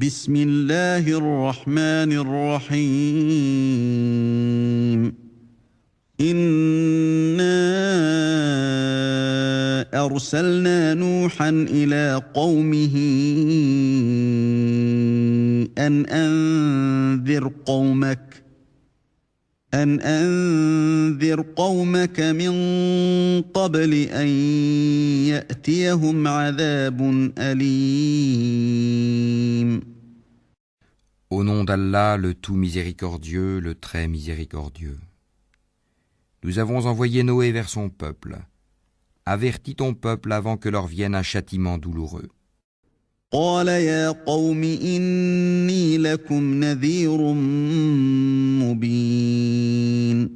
بسم الله الرحمن الرحيم إنا أرسلنا نوحا إلى قومه أن أنذر قومك من قبل أن يأتيهم عذاب أليم. Au nom d'Allah, le tout miséricordieux, le très miséricordieux. Nous avons envoyé Noé vers son peuple. Avertis ton peuple avant que leur vienne un châtiment douloureux. قال يا قوم إني لكم نذير مبين.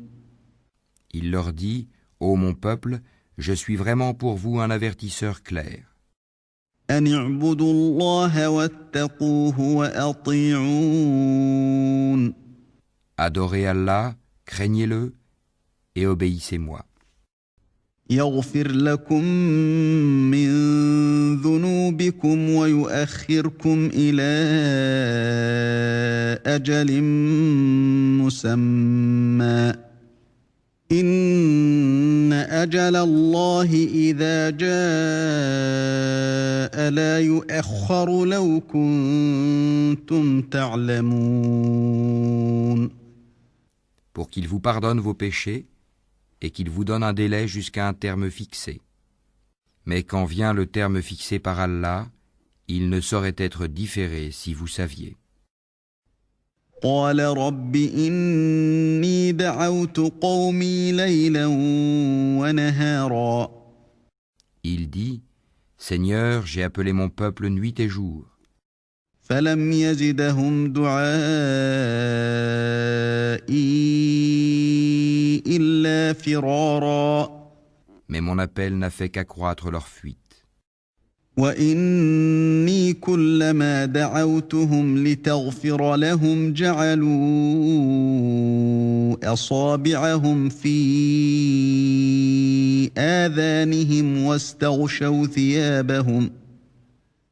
Il leur dit, ô mon peuple, je suis vraiment pour vous un avertisseur clair. أن اعبدوا الله واتقوه وأطيعون. Adorez Allah, craignez-le et obéissez-moi. يغفر لكم من ذنوبكم ويؤخركم إلى أجل مسمى إن أجل الله إذا جاء لا يؤخر لو كنتم تعلمون. Pour qu'il vous pardonne vos péchés et qu'il vous donne un délai jusqu'à un terme fixé. Mais quand vient le terme fixé par Allah, il ne saurait être différé si vous saviez. قال رب إني دعوت قومي ليلا ونهارا. Il dit, Seigneur, j'ai appelé mon peuple nuit et jour. فلم يزدهم دعائي إلا فرارا. Mais mon appel n'a fait qu'accroître leur fuite. وإني كلما دعوتهم لتغفر لهم جعلوا أصابعهم في آذانهم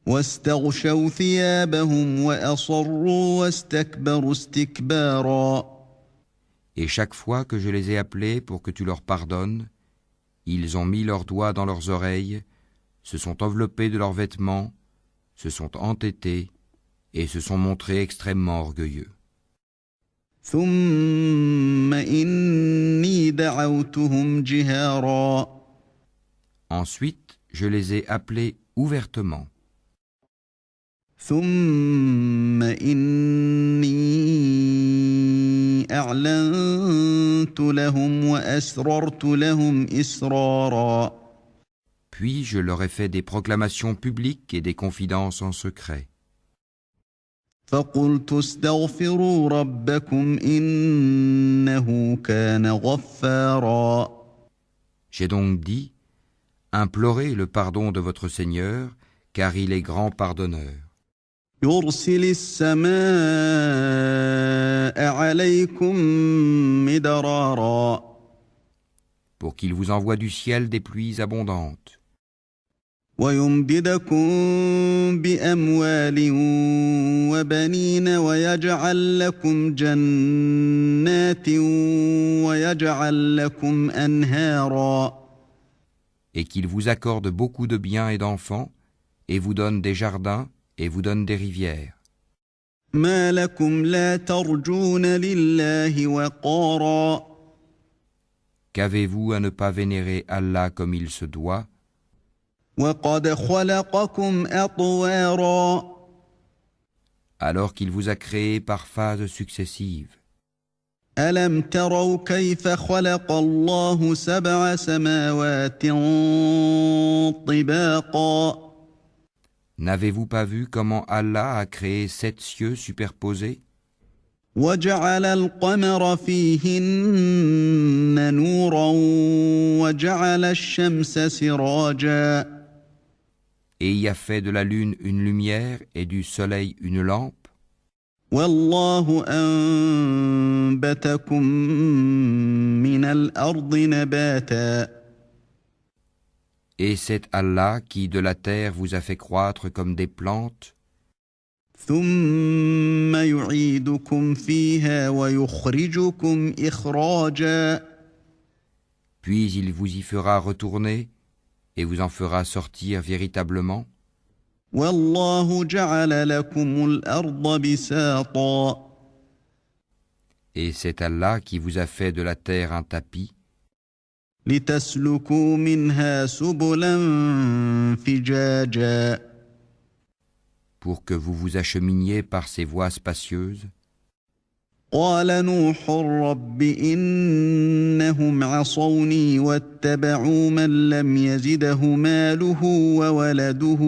واستغشوا ثيابهم وأصروا واستكبروا استكبارا. Et chaque fois que je les ai appelés pour que tu leur pardonnes, ils ont mis leurs doigts dans leurs oreilles, se sont enveloppés de leurs vêtements, se sont entêtés et se sont montrés extrêmement orgueilleux. ثم إني دعوتهم جهارا. Ensuite, je les ai appelés ouvertement. ثم إني أعلنت لهم وأسررت لهم إسرارا. Puis je leur ai fait des proclamations publiques et des confidences en secret. فقلت استغفروا ربكم إنه كان غفارا. J'ai donc dit, implorez le pardon de votre Seigneur, car il est grand pardonneur. يرسل السماء عليكم مدرارا. Pour qu'il vous envoie du ciel des pluies abondantes. ويمددكم بأموال وبنين ويجعل لكم جنات ويجعل لكم أنهارا. Et qu'il vous accorde beaucoup de biens et d'enfants, et vous donne des jardins, et vous donne des rivières. ما لكم لا ترجون لله وقارا. Qu'avez-vous à ne pas vénérer Allah comme il se doit, وقد خلقكم أطوارا. alors qu'il vous a créé par phases successives? ألم تروا كيف خلق الله 7 سماوات طباقا. N'avez-vous pas vu comment Allah a créé 7 cieux superposés? وجعل القمر فيهن نورا وجعل الشمس سراجا. Et y a fait de la lune une lumière et du soleil une lampe. والله أنبتكم من الأرض نباتا. Et c'est Allah qui de la terre vous a fait croître comme des plantes. ثم يعيدكم فيها ويخرجكم إخراجا Puis il vous y fera retourner et vous en fera sortir véritablement. والله جعل لكم الأرض بساطا Et c'est Allah qui vous a fait de la terre un tapis لتسلكوا منها سبلا فجاجا pour que vous vous acheminiez par ces voies spacieuses. قال نوح رب إنهم عصوني واتبعوا من لم يزده ماله وولده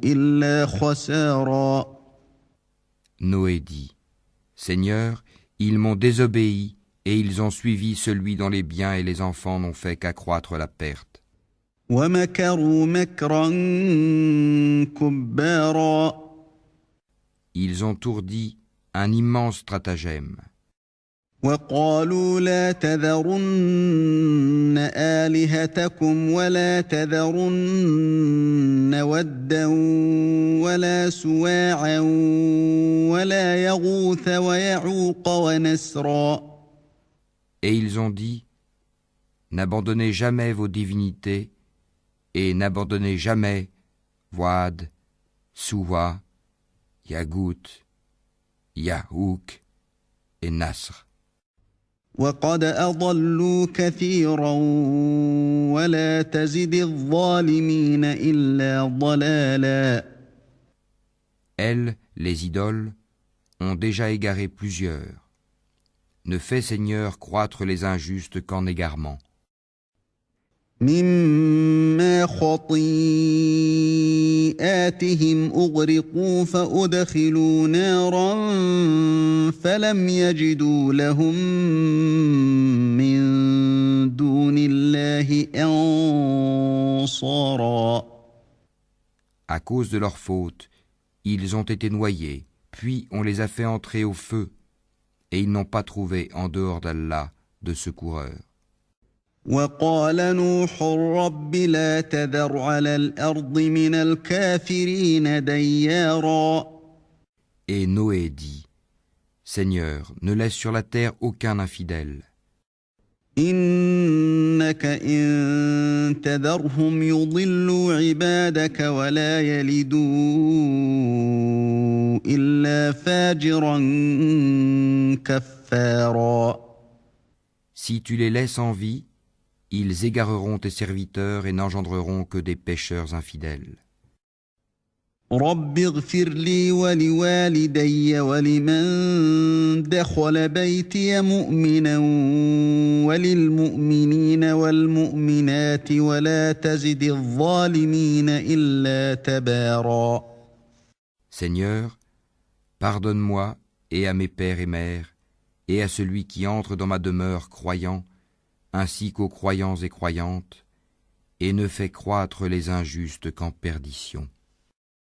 إلا خسارا Noé dit, Seigneur, ils m'ont désobéi et ils ont suivi celui dont les biens et les enfants n'ont fait qu'accroître la perte. ومكروا مكرا كبارا Ils ont ourdi un immense stratagème. وقالوا لا تذرن آلهتكم ولا تذرن ودا ولا سواعا ولا يغوث ويعوق ونسرا Et ils ont dit, n'abandonnez jamais vos divinités et n'abandonnez jamais Wad, Suwa, Yagout, Yahouk et Nasr. وقد أضلوا كثيرا ولا تزد الظالمين إلا ضلالا Elles, les idoles, ont déjà égaré plusieurs. Ne fais, Seigneur, croître les injustes qu'en égarement. مما خطيئاتهم أغرقوا فأدخلوا نارا فلم يجدوا لهم من دون الله أنصارا À cause de leur faute, ils ont été noyés, puis on les a fait entrer au feu, et ils n'ont pas trouvé en dehors d'Allah de secoureurs. وقال نوح رب لا تذر على الأرض من الكافرين ديارا Et Noé dit, Seigneur, ne laisse sur la terre aucun infidèle. إنك إن تذرهم يضلوا عبادك ولا يلدوا إلا فاجرا كفارا Si tu les laisses en vie, ils égareront tes serviteurs et n'engendreront que des pécheurs infidèles. رب اغفر لي ولوالدي ولمن دخل بيتي مؤمنا وللمؤمنين والمؤمنات ولا تزد الظالمين إلا تبارا Seigneur, pardonne-moi et à mes pères et mères, et à celui qui entre dans ma demeure croyant, ainsi qu'aux croyants et croyantes, et ne fais croître les injustes qu'en perdition.